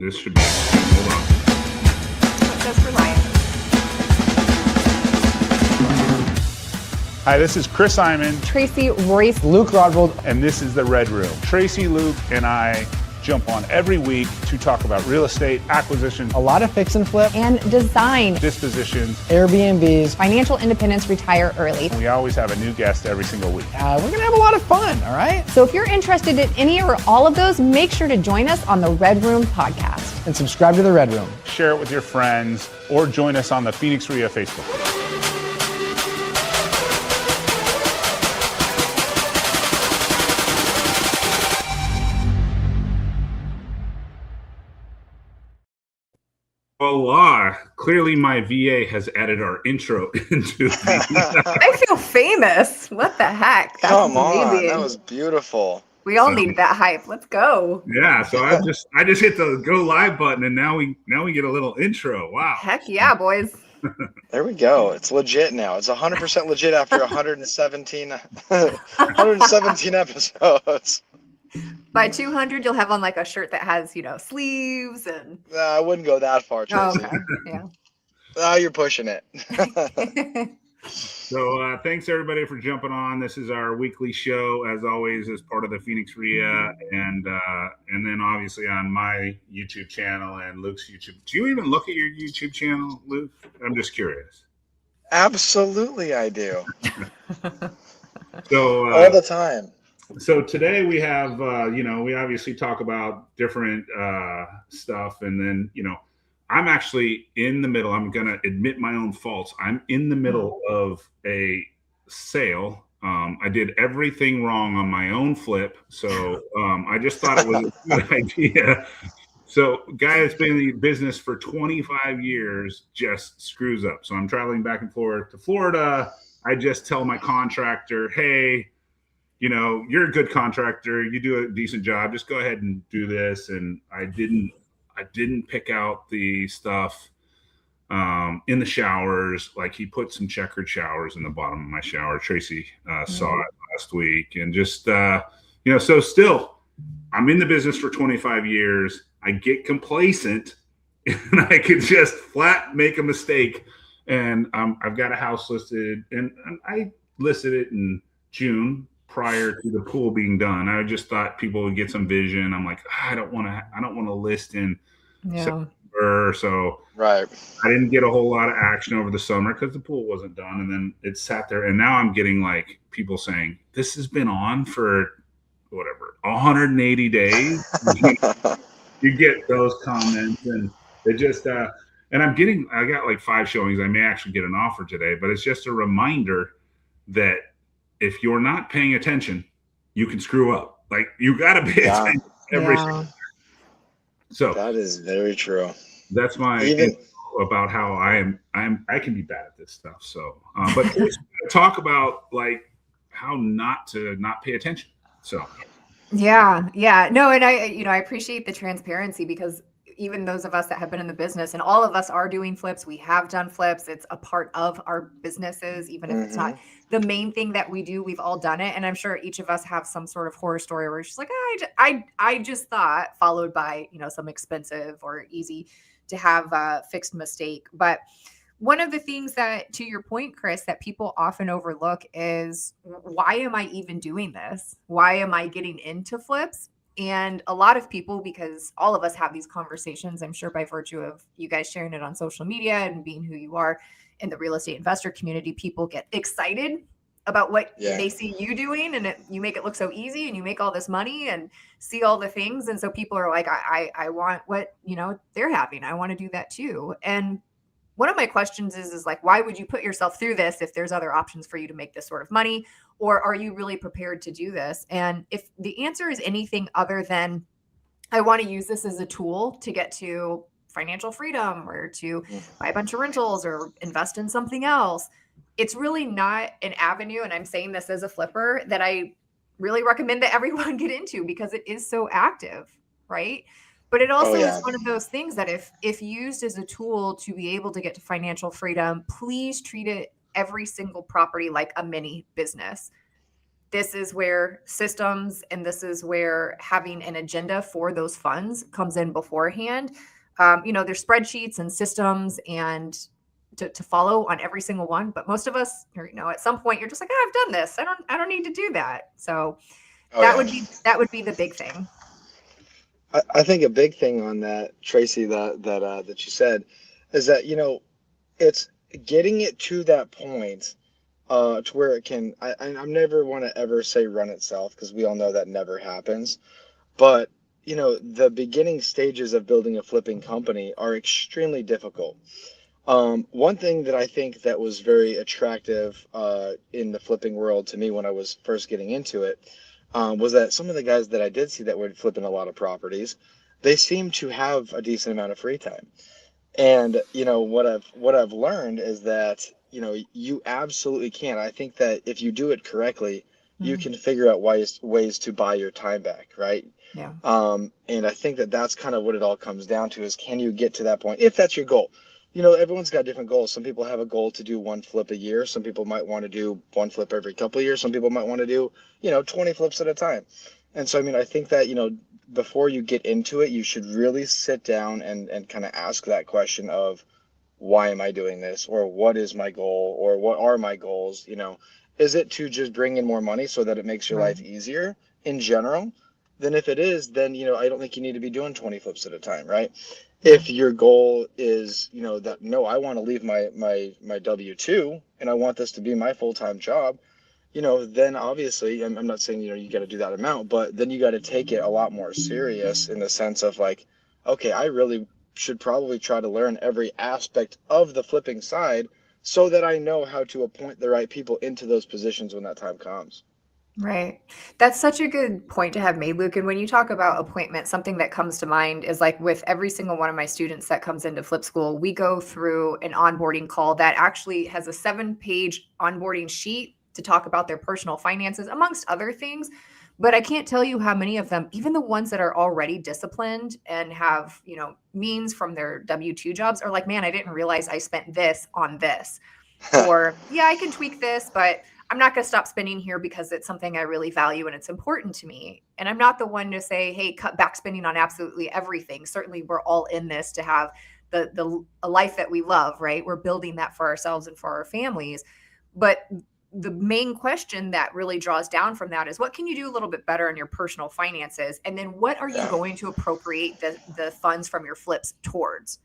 This should be. Hold on. It says for Ryan. Hi, this is Chris Simon, Tracy, Royce, Luke Rodvold, and this is the Red Room. Tracy, Luke, and I jump on every week to talk about real estate, acquisition, a lot of fix and flip, and design, dispositions, Airbnbs, financial independence, retire early. We always have a new guest every single week. We're going to have a lot of fun, all right? So if you're interested in any or all of those, make sure to join us on the Red Room podcast. And subscribe to the Red Room. Share it with your friends or join us on the Phoenix RIA Facebook. Voila. Clearly my VA has added our intro into I feel famous. What the heck? That's Come amazing. on, that was beautiful. We all need that hype. Let's go. Yeah, so I just hit the go live button and now we get a little intro. Wow. Heck yeah, boys. There we go. It's legit now. It's 100% legit after 117 episodes. By 200, you'll have on like a shirt that has, sleeves and. I wouldn't go that far, Tracy. Okay. Yeah. You're pushing it. So thanks everybody for jumping on. This is our weekly show, as always, as part of the Phoenix RIA, and then obviously on my YouTube channel and Luke's YouTube. Do you even look at your YouTube channel, Luke? I'm just curious. Absolutely, I do. So all the time. So today we have, we obviously talk about different stuff, and then, I'm actually in the middle. I'm going to admit my own faults. I'm in the middle of a sale. I did everything wrong on my own flip. So I just thought it was a good idea. So guy that's been in the business for 25 years just screws up. So I'm traveling back and forth to Florida. I just tell my contractor, hey, you're a good contractor. You do a decent job. Just go ahead and do this. And I didn't pick out the stuff in the showers. Like he put some checkered showers in the bottom of my shower. Tracy saw it last week. And just, so still, I'm in the business for 25 years. I get complacent and I could just flat make a mistake. And I've got a house listed, and I listed it in June prior to the pool being done. I just thought people would get some vision. I'm like, I don't want to list in September. So right. I didn't get a whole lot of action over the summer because the pool wasn't done. And then it sat there. And now I'm getting like people saying, this has been on for 180 days. You get those comments, and it just, and I got like 5 showings. I may actually get an offer today, but it's just a reminder that if you're not paying attention, you can screw up. Like you got to pay attention every single time. So that is very true. That's my about how I can be bad at this stuff. So, but talk about like how not to not pay attention. So. Yeah. No, and I appreciate the transparency, because even those of us that have been in the business, and all of us are doing flips, we have done flips. It's a part of our businesses, even if it's not the main thing that we do. We've all done it. And I'm sure each of us have some sort of horror story where it's just like, I just thought, followed by, some expensive or easy to have fixed mistake. But one of the things that, to your point, Chris, that people often overlook is, why am I even doing this? Why am I getting into flips? And a lot of people, because all of us have these conversations, I'm sure by virtue of you guys sharing it on social media and being who you are in the real estate investor community, people get excited about what they see you doing, and you make it look so easy, and you make all this money and see all the things. And so people are like, I want what, they're having. I want to do that too. And one of my questions is like, why would you put yourself through this if there's other options for you to make this sort of money? Or are you really prepared to do this? And if the answer is anything other than, I want to use this as a tool to get to financial freedom, or to buy a bunch of rentals, or invest in something else, it's really not an avenue. And I'm saying this as a flipper, that I really recommend that everyone get into, because it is so active, right? But it also is one of those things that if used as a tool to be able to get to financial freedom, please treat it, every single property, like a mini business. this is where systems and this is where having an agenda for those funds comes in beforehand. There's spreadsheets and systems and to follow on every single one. But most of us, at some point you're just like, I've done this. I don't need to do that. So that would be the big thing. I think a big thing on that, Tracy, that you said, is that it's getting it to that point, to where it can. I never want to ever say run itself, because we all know that never happens. But the beginning stages of building a flipping company are extremely difficult. One thing that I think that was very attractive in the flipping world to me when I was first getting into it, was that some of the guys that I did see that were flipping a lot of properties, they seemed to have a decent amount of free time. And what I've learned is that you absolutely can. I think that if you do it correctly, you can figure out ways to buy your time back, right? Yeah. And I think that that's kind of what it all comes down to, is can you get to that point if that's your goal? Everyone's got different goals. Some people have a goal to do one flip a year. Some people might want to do one flip every couple of years. Some people might want to do 20 flips at a time. And so I think that before you get into it, you should really sit down and kind of ask that question of, why am I doing this, or what is my goal, or what are my goals? Is it to just bring in more money so that it makes your life easier in general? Then if it is, then I don't think you need to be doing 20 flips at a time, right? If your goal is that, no, I want to leave my W-2 and I want this to be my full-time job, then obviously, I'm not saying you got to do that amount, but then you got to take it a lot more serious, in the sense of like, okay, I really should probably try to learn every aspect of the flipping side so that I know how to appoint the right people into those positions when that time comes. Right. That's such a good point to have made, Luke. And when you talk about appointments, something that comes to mind is like with every single one of my students that comes into Flip School, we go through an onboarding call that actually has a 7-page onboarding sheet to talk about their personal finances, amongst other things. But I can't tell you how many of them, even the ones that are already disciplined and have, means from their W-2 jobs, are like, man, I didn't realize I spent this on this. Or, yeah, I can tweak this, but I'm not going to stop spending here because it's something I really value and it's important to me. And I'm not the one to say, hey, cut back spending on absolutely everything. Certainly we're all in this to have a life that we love, right? We're building that for ourselves and for our families. But the main question that really draws down from that is, what can you do a little bit better in your personal finances? And then what are you going to appropriate the funds from your flips towards,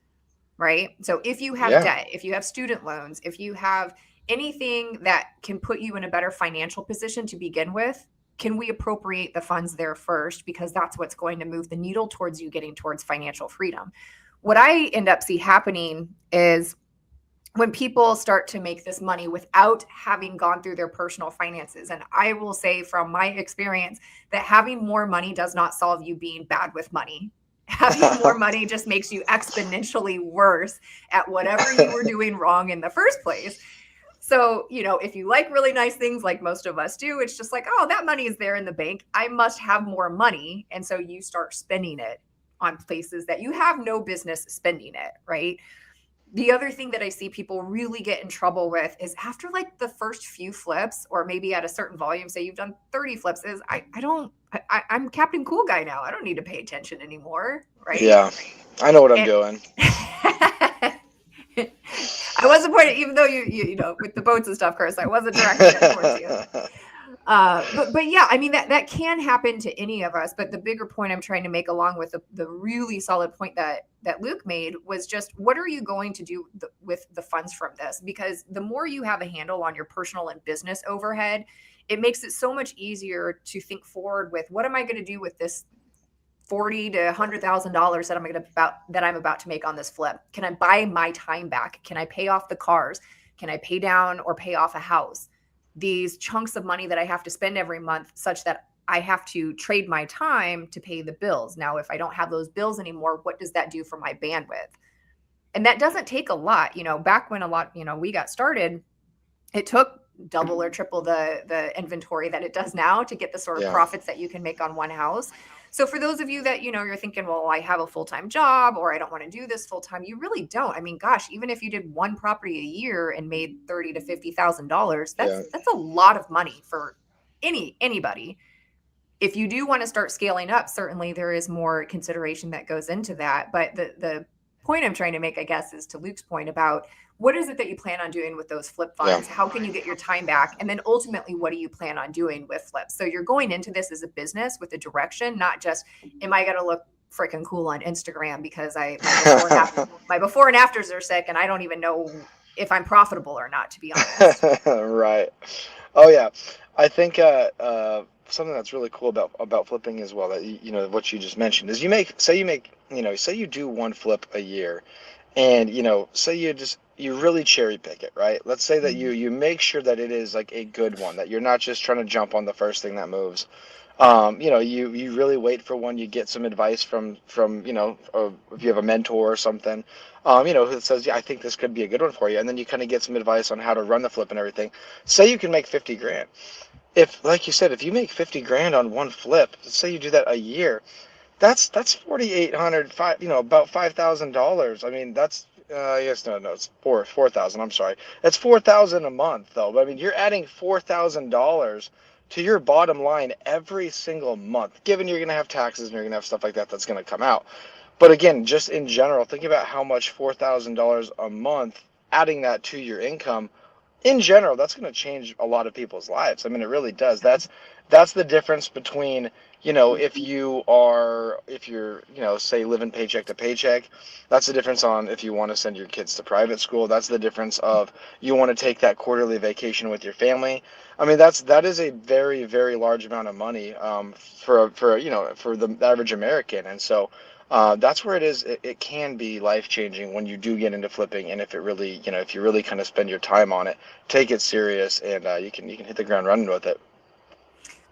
right? So if you have debt, if you have student loans, if you have anything that can put you in a better financial position to begin with, can we appropriate the funds there first? Because that's what's going to move the needle towards you getting towards financial freedom. What I end up see happening is when people start to make this money without having gone through their personal finances. And I will say from my experience that having more money does not solve you being bad with money. Having more money just makes you exponentially worse at whatever you were doing wrong in the first place. So, if you like really nice things like most of us do, it's just like, oh, that money is there in the bank. I must have more money. And so you start spending it on places that you have no business spending it, right? The other thing that I see people really get in trouble with is after like the first few flips, or maybe at a certain volume, say you've done 30 flips, is I'm Captain Cool Guy now. I don't need to pay attention anymore, right? Yeah, I know what I'm doing. I wasn't pointing, even though you with the boats and stuff, Chris, I wasn't directing it towards you. But yeah, I mean, that can happen to any of us. But the bigger point I'm trying to make, along with the really solid point that Luke made, was just, what are you going to do with the funds from this? Because the more you have a handle on your personal and business overhead, it makes it so much easier to think forward with, what am I going to do with this $40,000 to $100,000 that I'm about to make on this flip? Can I buy my time back? Can I pay off the cars? Can I pay down or pay off a house? These chunks of money that I have to spend every month, such that I have to trade my time to pay the bills. Now, if I don't have those bills anymore, what does that do for my bandwidth? And that doesn't take a lot. Back when we got started, it took double or triple the inventory that it does now to get the sort of profits that you can make on one house. So for those of you that, you're thinking, well, I have a full-time job, or I don't want to do this full-time, you really don't. I mean, gosh, even if you did one property a year and made $30,000 to $50,000, that's a lot of money for anybody. If you do want to start scaling up, certainly there is more consideration that goes into that. But the point I'm trying to make, I guess, is to Luke's point about what is it that you plan on doing with those flip Yeah. funds? How can you get your time back? And then ultimately, what do you plan on doing with flips? So you're going into this as a business with a direction, not just, am I going to look freaking cool on Instagram because my before and afters are sick and I don't even know if I'm profitable or not, to be honest. Right. Oh yeah. I think something that's really cool about flipping as well, that you know what you just mentioned, is say you do one flip a year, and say you really cherry pick it, right? Let's say that you make sure that it is like a good one, that you're not just trying to jump on the first thing that moves. You really wait for one, you get some advice from or if you have a mentor or something, who says, yeah, I think this could be a good one for you. And then you kind of get some advice on how to run the flip and everything. Say you can make 50 grand. If, like you said, if you make 50 grand on one flip, say you do that a year, that's 4,800, about $5,000. I mean, that's yes, no, it's 4,000. I'm sorry. That's 4,000 a month though. But I mean, you're adding $4,000 to your bottom line every single month, given you're going to have taxes and you're going to have stuff like that that's going to come out. But again, just in general, think about how much $4,000 a month, adding that to your income, in general, that's going to change a lot of people's lives. I mean, it really does. That's the difference between, if you're, say living paycheck to paycheck. That's the difference on if you want to send your kids to private school. That's the difference of you want to take that quarterly vacation with your family. I mean, that is a very, very large amount of money for the average American. And so that's where it is. It can be life changing when you do get into flipping, and if it really, if you really kind of spend your time on it, take it serious, and you can hit the ground running with it.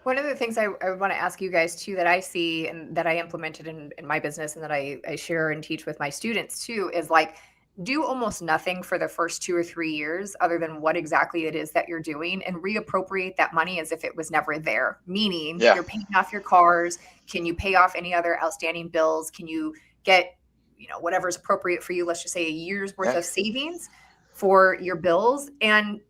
One of the things I want to ask you guys too, that I see and that I implemented in my business and that I share and teach with my students too, is like, do almost nothing for the first 2 or 3 years other than what exactly it is that you're doing, and reappropriate that money as if it was never there. Meaning, Yeah. you're paying off your cars. Can you pay off any other outstanding bills? Can you get, whatever's appropriate for you? Let's just say a year's worth of savings for your bills. And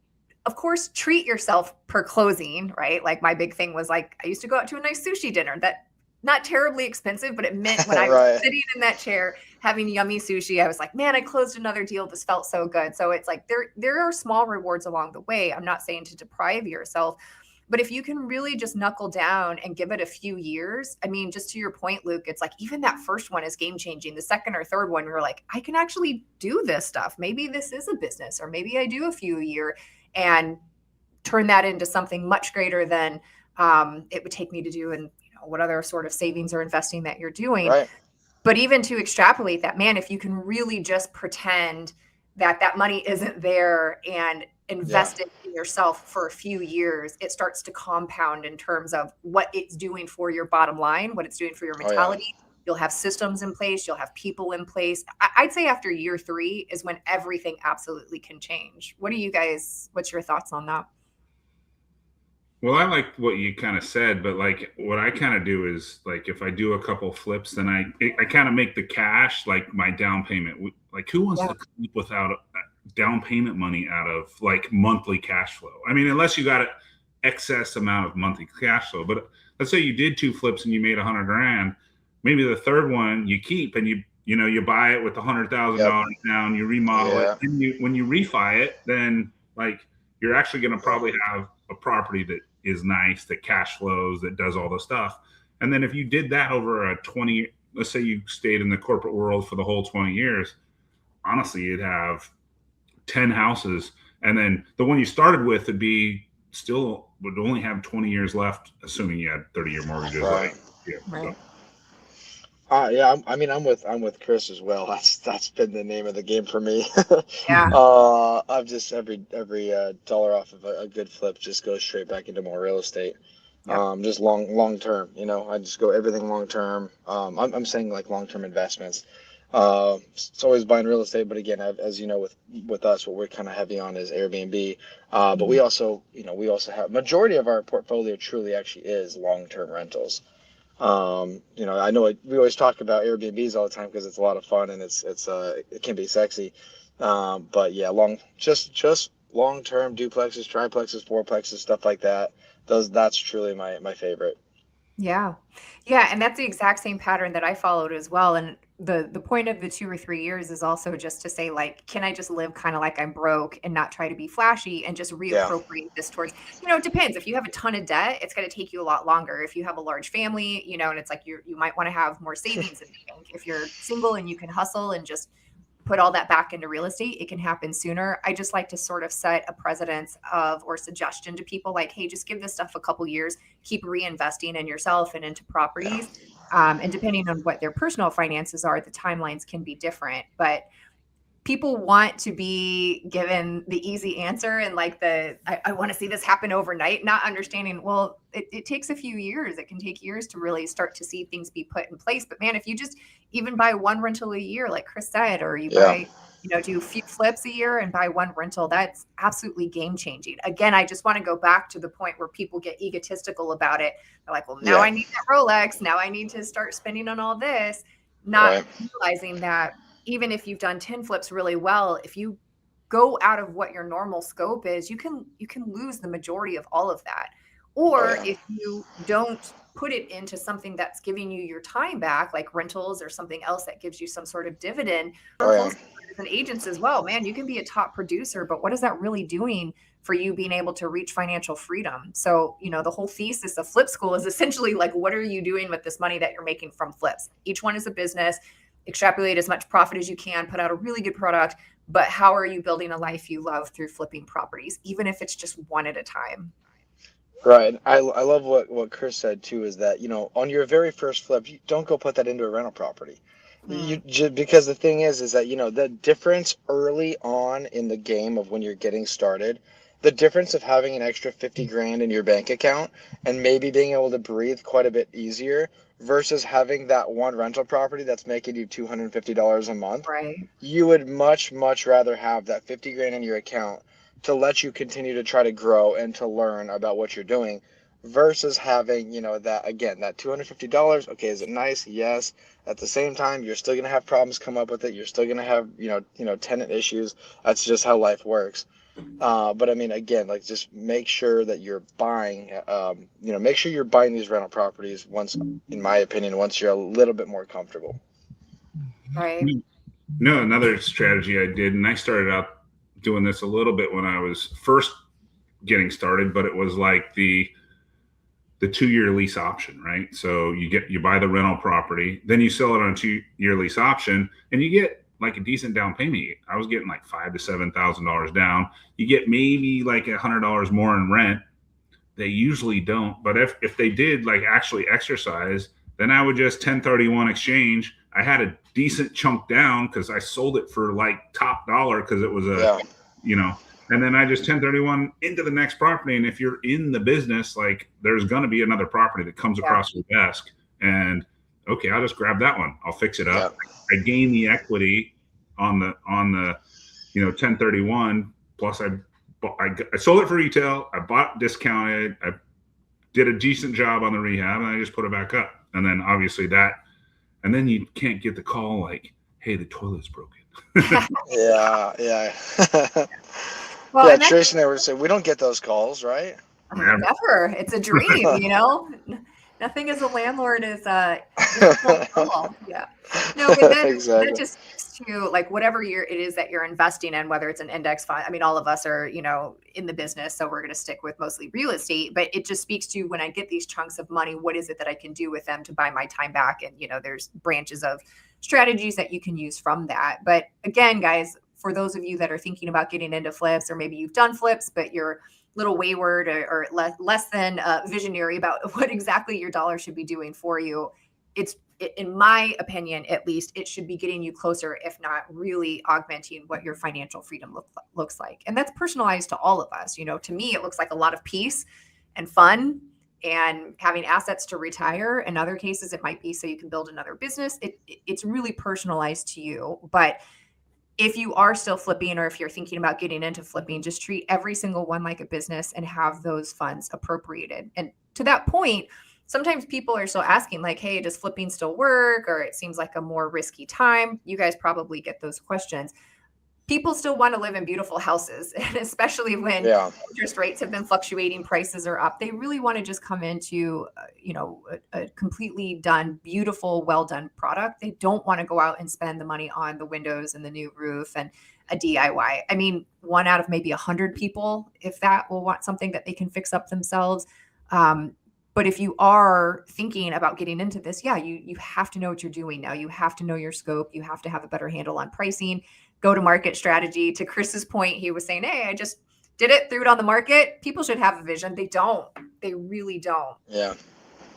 of course, treat yourself per closing, right? Like my big thing was like, I used to go out to a nice sushi dinner that not terribly expensive, but it meant when I was sitting in that chair having yummy sushi, I was like, man, I closed another deal. This felt so good. So it's like, there are small rewards along the way. I'm not saying to deprive yourself, but if you can really just knuckle down and give it a few years, I mean, just to your point, Luke, it's like even that first one is game changing. The second or third one, you're like, I can actually do this stuff. Maybe this is a business, or maybe I do a few a year and turn that into something much greater than it would take me to do, and what other sort of savings or investing that you're doing. Right. But even to extrapolate that, man, if you can really just pretend that money isn't there and invest it in yourself for a few years, it starts to compound in terms of what it's doing for your bottom line, what it's doing for your mentality. You'll have systems in place. You'll have people in place. I'd say after year 3 is when everything absolutely can change. What's your thoughts on that? Well, I like what you kind of said, but like what I kind of do is like if I do a couple flips, then I kind of make the cash like my down payment. Like who wants to sleep without down payment money out of like monthly cash flow? I mean, unless you got an excess amount of monthly cash flow. But let's say you did 2 flips and you made 100 grand. Maybe the third one you keep and you buy it with $100,000 down, you remodel it, and when you refi it, then like you're actually going to probably have a property that is nice, that cash flows, that does all the stuff. And then if you did that over a 20, let's say you stayed in the corporate world for the whole 20 years, honestly, you'd have 10 houses. And then the one you started with would only have 20 years left, assuming you had 30-year mortgages. Right. Right. I'm with Chris as well. That's been the name of the game for me. Yeah. I've just every dollar off of a good flip just goes straight back into more real estate. Just long term. I just go everything long term. I'm saying like long term investments. It's always buying real estate, but again, as you know, with us, what we're kind of heavy on is Airbnb. But we also have majority of our portfolio truly actually is long term rentals. I know we always talk about Airbnbs all the time because it's a lot of fun and it can be sexy. But yeah, just long-term duplexes, triplexes, fourplexes, stuff like that. That's truly my favorite. Yeah. Yeah. And that's the exact same pattern that I followed as well. And the point of the 2 or 3 years is also just to say, like, can I just live kind of like I'm broke and not try to be flashy and just Yeah. reappropriate this towards, it depends. If you have a ton of debt, it's going to take you a lot longer. If you have a large family, and it's like you might want to have more savings in the bank. If you're single and you can hustle and just put all that back into real estate, it can happen sooner. I just like to sort of set a precedence of or suggestion to people like, hey, just give this stuff a couple years, keep reinvesting in yourself and into properties. And depending on what their personal finances are, the timelines can be different. But people want to be given the easy answer and like I want to see this happen overnight, not understanding, well, it takes a few years. It can take years to really start to see things be put in place. But man, if you just even buy one rental a year, like Chris said, or you buy, do a few flips a year and buy one rental, that's absolutely game changing. Again, I just want to go back to the point where people get egotistical about it. They're like, well, now I need that Rolex. Now I need to start spending on all this, not realizing that even if you've done 10 flips really well, if you go out of what your normal scope is, you can lose the majority of all of that. Or if you don't put it into something that's giving you your time back, like rentals or something else that gives you some sort of dividend, or wholesalers and agents as well, man, you can be a top producer, but what is that really doing for you being able to reach financial freedom? So, the whole thesis of Flip School is essentially like, what are you doing with this money that you're making from flips? Each one is a business. Extrapolate as much profit as you can, put out a really good product, but how are you building a life you love through flipping properties, even if it's just one at a time? Right. I love what Chris said too, is that, on your very first flip, you don't go put that into a rental property. Because the thing is that, the difference early on in the game of when you're getting started, the difference of having an extra 50 grand in your bank account and maybe being able to breathe quite a bit easier versus having that one rental property that's making you $250 a month. Right. You would much, much rather have that 50 grand in your account to let you continue to try to grow and to learn about what you're doing versus having, that, again, that $250. Okay, is it nice? Yes. At the same time, you're still going to have problems come up with it. You're still going to have, tenant issues. That's just how life works. But I mean, again, like, just make sure that you're buying, make sure you're buying these rental properties once, in my opinion, once you're a little bit more comfortable. Right. No, another strategy I did, and I started out doing this a little bit when I was first getting started, but it was like the 2-year lease option, right? So you buy the rental property, then you sell it on a 2-year lease option, and you get like a decent down payment. I was getting like $5,000 to $7,000 down. You get maybe like $100 more in rent. They usually don't, but if they did like actually exercise, then I would just 1031 exchange. I had a decent chunk down because I sold it for like top dollar because it was and then I just 1031 into the next property. And if you're in the business, like, there's going to be another property that comes across your desk, and okay, I'll just grab that one. I'll fix it up. I gain the equity on the 1031. Plus I sold it for retail. I bought discounted. I did a decent job on the rehab, and I just put it back up. And then obviously and then you can't get the call like, hey, the toilet's broken. Yeah. Well, Tracy and I were saying, we don't get those calls, right? Never. It's a dream, Nothing as a landlord is yeah. No, but Exactly. that just speaks to like whatever it is that you're investing in, whether it's an index fund. I mean, all of us are, in the business, so we're going to stick with mostly real estate, but it just speaks to when I get these chunks of money, what is it that I can do with them to buy my time back? And, there's branches of strategies that you can use from that. But again, guys, for those of you that are thinking about getting into flips, or maybe you've done flips, but you're little wayward or less than visionary about what exactly your dollar should be doing for you, in my opinion, at least, it should be getting you closer, if not really augmenting what your financial freedom looks like. And that's personalized to all of us. To me, it looks like a lot of peace and fun and having assets to retire. In other cases, it might be so you can build another business. It's really personalized to you. But if you are still flipping, or if you're thinking about getting into flipping, just treat every single one like a business and have those funds appropriated. And to that point, sometimes people are still asking like, hey, does flipping still work? Or it seems like a more risky time. You guys probably get those questions. people still want to live in beautiful houses, and especially when interest rates have been fluctuating, prices are up. They really want to just come into, a completely done, beautiful, well done product. They don't want to go out and spend the money on the windows and the new roof and a DIY. I mean, 1 out of maybe 100 people, if that, will want something that they can fix up themselves. But if you are thinking about getting into this, you have to know what you're doing now. You have to know your scope. You have to have a better handle on pricing, go to market strategy. To Chris's point, he was saying, hey, I just did it, threw it on the market. People should have a vision. They don't. They really don't. Yeah.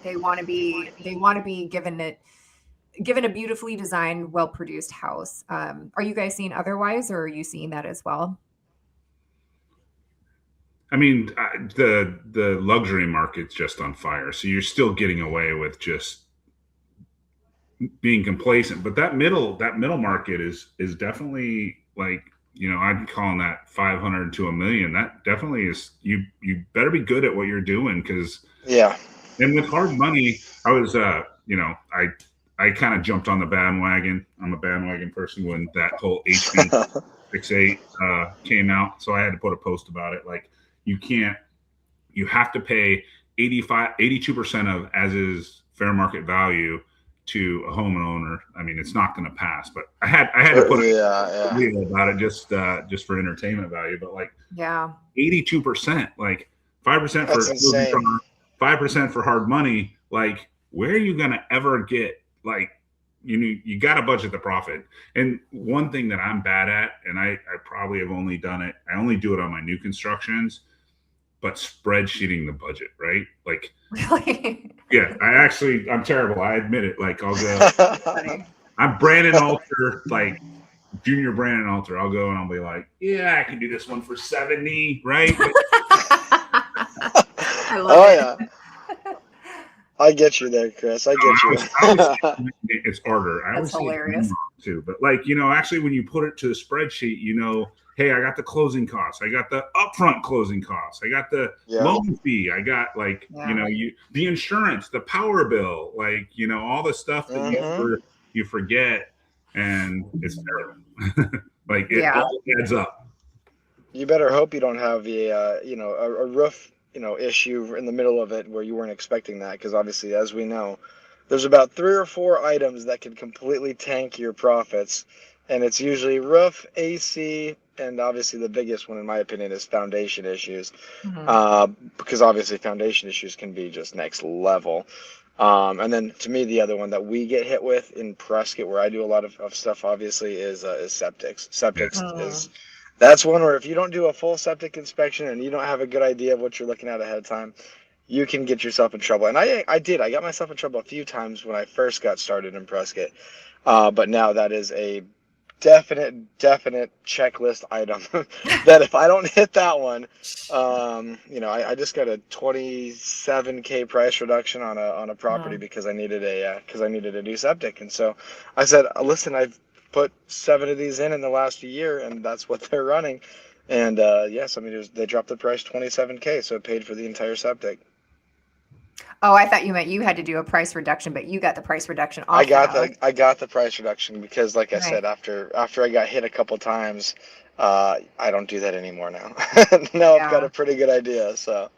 They want to be given a beautifully designed, well-produced house. Are you guys seeing otherwise, or are you seeing that as well? I mean, the luxury market's just on fire. So you're still getting away with just being complacent. But that middle market is definitely, like, I'm calling that 500 to $1 million. That definitely is. You better be good at what you're doing, because And with hard money, I was I kind of jumped on the bandwagon. I'm a bandwagon person when that whole HB 68 came out, so I had to put a post about it. Like, you have to pay 82% of as is fair market value to a homeowner. I mean, it's not going to pass, but I had to put a video about it just for entertainment value. But 82%, like 5% for 5% for hard money. Like, where are you going to ever get, like, you got to budget the profit. And one thing that I'm bad at, and I probably have only done it, I only do it on my new constructions, but spreadsheeting the budget, right? Like, really? Yeah, I'm terrible. I admit it. Like, I'll go, I'm Brandon Alter, like junior Brandon Alter. I'll go and I'll be like, yeah, I can do this one for 70, right? I love it. I get you there, Chris. I get you. It's harder. That's hilarious too. But actually, when you put it to the spreadsheet, hey, I got the closing costs. I got the upfront closing costs. I got the loan fee. I got the insurance, the power bill, all the stuff that you forget, and it's terrible. It all adds up. You better hope you don't have a roof issue in the middle of it where you weren't expecting that, because obviously, as we know, there's about 3 or 4 items that can completely tank your profits, and it's usually roof, AC, and obviously the biggest one, in my opinion, is foundation issues, because obviously foundation issues can be just next level. And then, to me, the other one that we get hit with in Prescott, where I do a lot of stuff, obviously, is septics. Septics that's one where if you don't do a full septic inspection and you don't have a good idea of what you're looking at ahead of time, you can get yourself in trouble. And I got myself in trouble a few times when I first got started in Prescott. But now that is a definite checklist item that if I don't hit that one, I just got a $27K price reduction on a property because I needed a new septic. And so I said, listen, I've put 7 of these in the last year, and that's what they're running. And they dropped the price $27K, so it paid for the entire septic. Oh, I thought you meant you had to do a price reduction, but you got the price reduction off. I got the price reduction because, like I said, after I got hit a couple times, I don't do that anymore now. Now I've got a pretty good idea. So.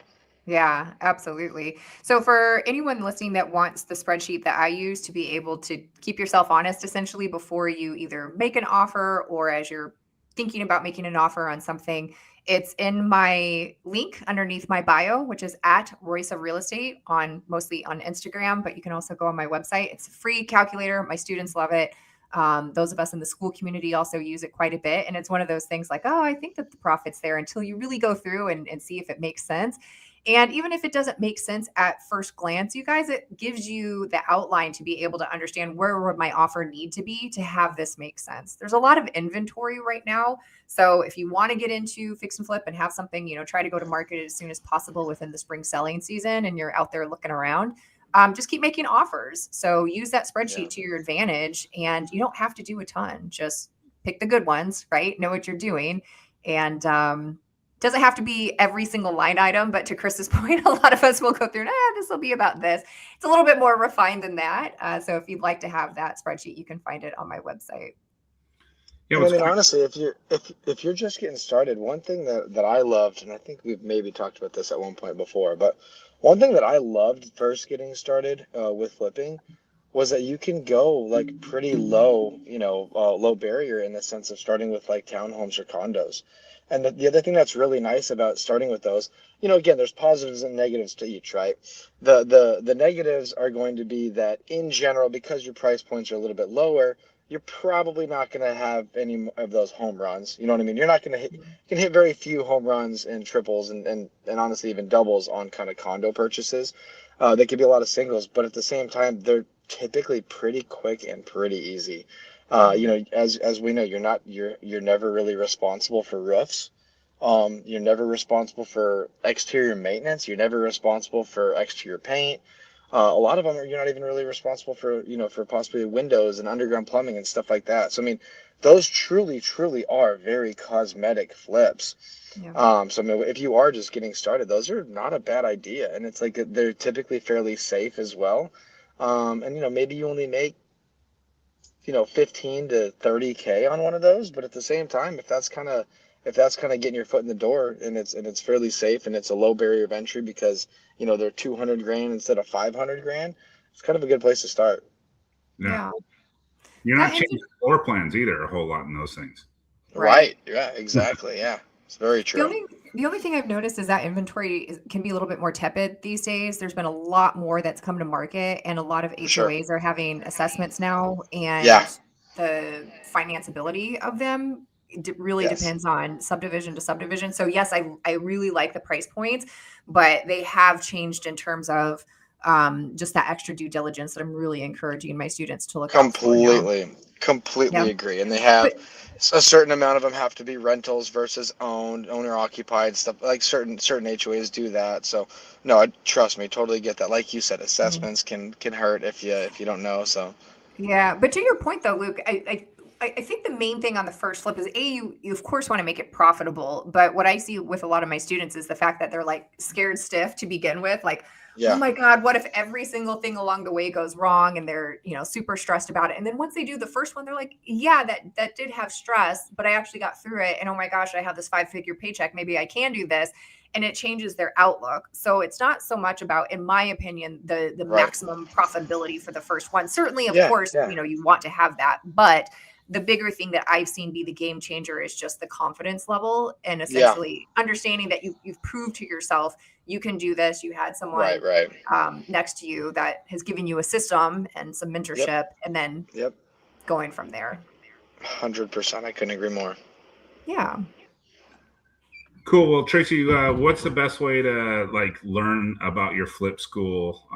Yeah, absolutely. So for anyone listening that wants the spreadsheet that I use to be able to keep yourself honest, essentially, before you either make an offer or as you're thinking about making an offer on something, it's in my link underneath my bio, which is at Royce of Real Estate mostly on Instagram, but you can also go on my website. It's a free calculator. My students love it. Those of us in the school community also use it quite a bit. And it's one of those things like, oh, I think that the profit's there, until you really go through and see if it makes sense. And even if it doesn't make sense at first glance, you guys, it gives you the outline to be able to understand where would my offer need to be to have this make sense. There's a lot of inventory right now. So if you want to get into fix and flip and have something, try to go to market as soon as possible within the spring selling season, and you're out there looking around, just keep making offers. So use that spreadsheet to your advantage, and you don't have to do a ton. Just pick the good ones, right? Know what you're doing. And, doesn't have to be every single line item, but to Chris's point, a lot of us will go through, this will be about this. It's a little bit more refined than that. So if you'd like to have that spreadsheet, you can find it on my website. Yeah, And I what's mean, going honestly, if you're just getting started, one thing that I loved, and I think we've maybe talked about this at one point before, but one thing that I loved first getting started with flipping was that you can go like pretty low, low barrier in the sense of starting with like townhomes or condos. And the other thing that's really nice about starting with those, again, there's positives and negatives to each, right? The negatives are going to be that in general, because your price points are a little bit lower, you're probably not going to have any of those home runs. You know what I mean? You're not going to hit, you can hit very few home runs and triples and honestly even doubles on kind of condo purchases. They could be a lot of singles, but at the same time, they're typically pretty quick and pretty easy. As we know, you're never really responsible for roofs. You're never responsible for exterior maintenance. You're never responsible for exterior paint. A lot of them you're not even really responsible for, for possibly windows and underground plumbing and stuff like that. So I mean, those truly, truly are very cosmetic flips. Yeah. So I mean, if you are just getting started, those are not a bad idea, and it's like they're typically fairly safe as well. And maybe you only make 15 to 30K on one of those, but at the same time, if that's kind of getting your foot in the door and it's fairly safe and it's a low barrier of entry because they're 200 grand instead of 500 grand, it's kind of a good place to start. Yeah. Yeah. You're Yeah, not changing floor plans either a whole lot in those things. Right. Yeah, exactly. Yeah. It's very The true. only thing I've noticed is that inventory can be a little bit more tepid these days. There's been a lot more that's come to market, and a lot of For sure. HOAs are having assessments now, Yeah. and the financeability of them really Yes. depends on subdivision to subdivision. So yes, I really like the price points, but they have changed in terms of just that extra due diligence that I'm really encouraging my students to look out for now. Completely Yeah, agree. And they have but a certain amount of them have to be rentals versus owned, owner occupied stuff. Like certain HOAs do that. So no, trust me, totally get that. Like you said, assessments can hurt if you don't know. So yeah, but to your point though, Luke, I think the main thing on the first flip is you of course want to make it profitable, but what I see with a lot of my students is the fact that they're like scared stiff to begin with, like, oh yeah, my God, what if every single thing along the way goes wrong, and they're super stressed about it. And then once they do the first one, they're like, yeah, that did have stress, but I actually got through it. And oh my gosh, I have this 5-figure paycheck. Maybe I can do this. And it changes their outlook. So it's not so much about, in my opinion, the right. maximum profitability for the first one. Certainly, of Yeah, course, yeah. you want to have that, but the bigger thing that I've seen be the game changer is just the confidence level and Yeah. essentially understanding that you've proved to yourself you can do this. You had someone Right. next to you that has given you a system and some mentorship, and then Yep. going from there. 100%. I couldn't agree more. Yeah. Cool. Well, Tracy, what's the best way to learn about your flip school?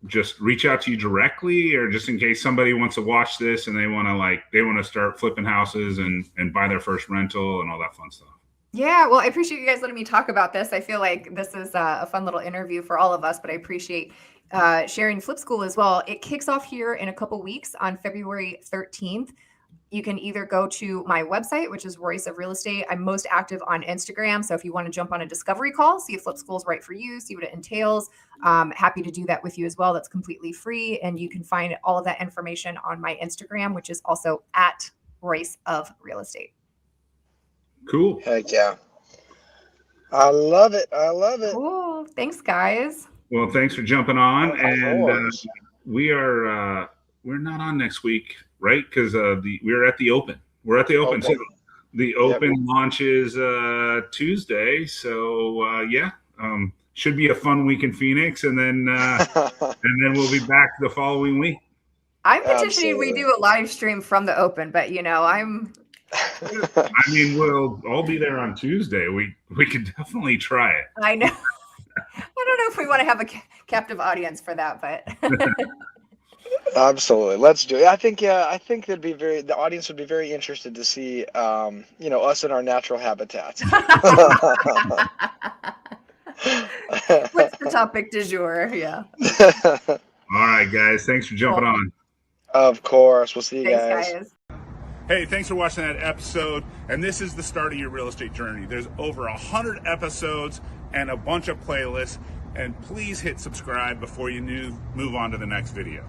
Just reach out to you directly, or just in case somebody wants to watch this and they want to start flipping houses and buy their first rental and all that fun stuff. Yeah, well, I appreciate you guys letting me talk about this. I feel like this is a fun little interview for all of us, but I appreciate sharing Flip School as well. It kicks off here in a couple weeks on February 13th. You can either go to my website, which is Royce of Real Estate. I'm most active on Instagram. So if you want to jump on a discovery call, see if Flip School is right for you, see what it entails, happy to do that with you as well. That's completely free. And you can find all of that information on my Instagram, which is also at Royce of Real Estate. Cool. Heck yeah. I love it. Cool. Thanks, guys. Well, thanks for jumping on. Of And course. we're not on next week, right? Because we're at the Open. We're at the Open. So the Open launches Tuesday. So should be a fun week in Phoenix, and then we'll be back the following week. I'm petitioning we do a live stream from the Open, but I'm. I mean, we'll all be there on Tuesday. We could definitely try it. I know. I don't know if we want to have a captive audience for that, but Absolutely, let's do it. I think the audience would be very interested to see us in our natural habitats. What's the topic du jour? Yeah. All right, guys. Thanks for jumping on. Of course. We'll see you Thanks, guys. Hey, thanks for watching that episode. And this is the start of your real estate journey. There's over 100 episodes and a bunch of playlists. And please hit subscribe before you move on to the next video.